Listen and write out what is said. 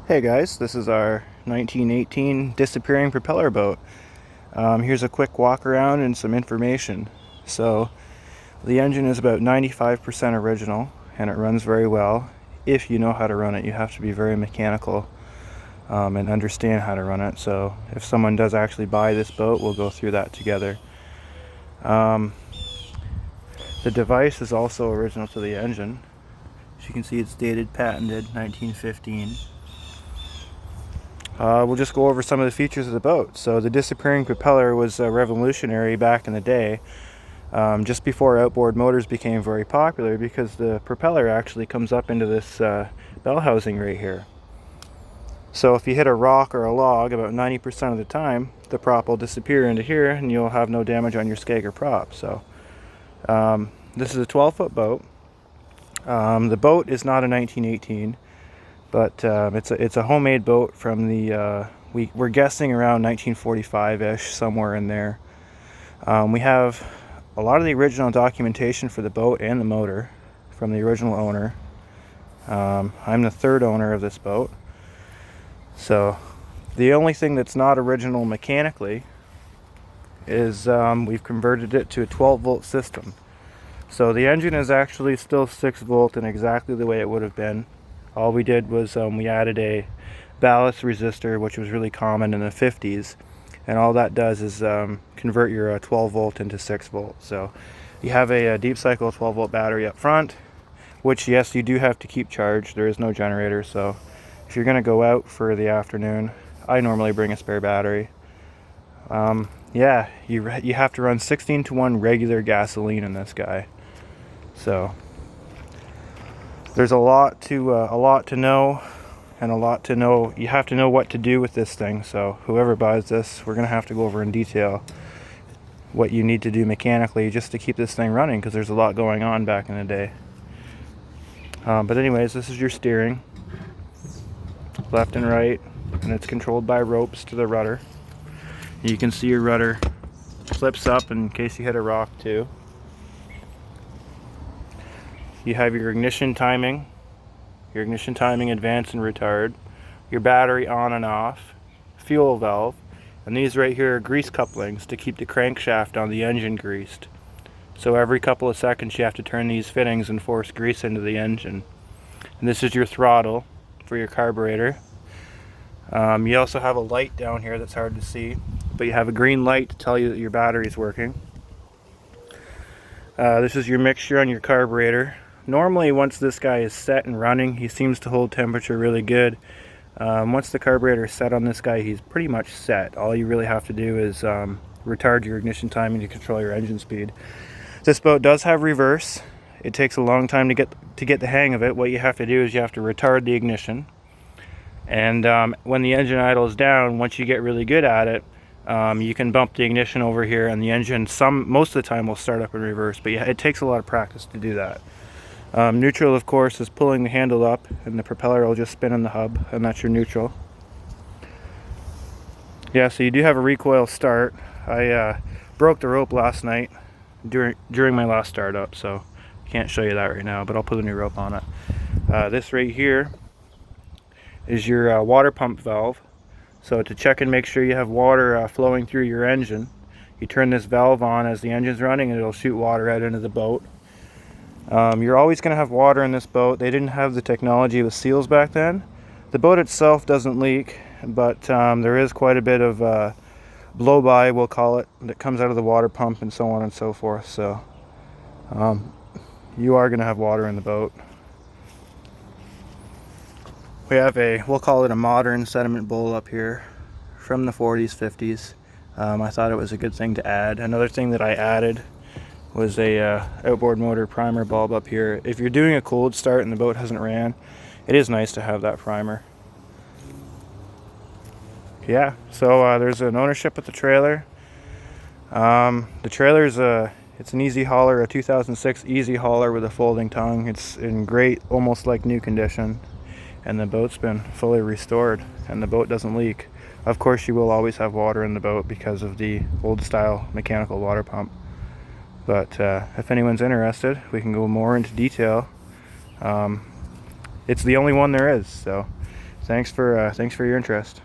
Hey guys, this is our 1918 disappearing propeller boat. Here's a quick walk around and some information. So the engine is about 95% original and it runs very well if you know how to run it. You have to be very mechanical and understand how to run it. So if someone does actually buy this boat, we'll go through that together. The device is also original to the engine. As you can see, it's dated, patented 1915. We'll just go over some of the features of the boat. So the disappearing propeller was revolutionary back in the day, just before outboard motors became very popular, because the propeller actually comes up into this bell housing right here. So if you hit a rock or a log, about 90% of the time, the prop will disappear into here and you'll have no damage on your skeg or prop. So this is a 12-foot boat. The boat is not a 1918. But it's a homemade boat from the we're guessing around 1945-ish, somewhere in there. We have a lot of the original documentation for the boat and the motor from the original owner. I'm the third owner of this boat, so the only thing that's not original mechanically is we've converted it to a 12-volt system. So the engine is actually still 6-volt and exactly the way it would have been. All we did was we added a ballast resistor, which was really common in the 50s, and all that does is convert your 12-volt into 6-volt. So you have a deep cycle 12-volt battery up front, which, yes, you do have to keep charged. There is no generator, so if you're going to go out for the afternoon, I normally bring a spare battery. Yeah, you have to run 16-to-1 regular gasoline in this guy. So there's a lot to know, and a lot to know. You have to know what to do with this thing. So whoever buys this, we're gonna have to go over in detail what you need to do mechanically just to keep this thing running, because there's a lot going on back in the day. But anyways, this is your steering, left and right, and it's controlled by ropes to the rudder. You can see your rudder flips up in case you hit a rock too. You have your ignition timing advance and retard, your battery on and off, fuel valve, and these right here are grease couplings to keep the crankshaft on the engine greased. So every couple of seconds you have to turn these fittings and force grease into the engine. And this is your throttle for your carburetor. You also have a light down here that's hard to see, but you have a green light to tell you that your battery is working. This is your mixture on your carburetor. Normally, once this guy is set and running, he seems to hold temperature really good. Once the carburetor is set on this guy, he's pretty much set. All you really have to do is retard your ignition timing to control your engine speed. This boat does have reverse. It takes a long time to get the hang of it. What you have to do is you have to retard the ignition. And when the engine idles down, once you get really good at it, you can bump the ignition over here, and the engine most of the time will start up in reverse. But yeah, it takes a lot of practice to do that. Neutral, of course, is pulling the handle up, and the propeller will just spin in the hub, and that's your neutral. Yeah, so you do have a recoil start. I broke the rope last night during my last startup, so I can't show you that right now, but I'll put a new rope on it. This right here is your water pump valve. So to check and make sure you have water flowing through your engine, you turn this valve on as the engine's running, and it'll shoot water out into the boat. You're always going to have water in this boat. They didn't have the technology with seals back then. The boat itself doesn't leak, but there is quite a bit of blow-by, we'll call it, that comes out of the water pump and so on and so forth. So you are going to have water in the boat. We have we'll call it a modern sediment bowl up here from the 40s, 50s. I thought it was a good thing to add. Another thing that I added was a outboard motor primer bulb up here. If you're doing a cold start and the boat hasn't ran, it is nice to have that primer. Yeah, so there's an ownership with the trailer. The trailer is it's an easy hauler, a 2006 easy hauler with a folding tongue. It's in great, almost like new condition, and the boat's been fully restored, and the boat doesn't leak. Of course, you will always have water in the boat because of the old style mechanical water pump. But if anyone's interested, we can go more into detail. It's the only one there is, so Thanks for your interest.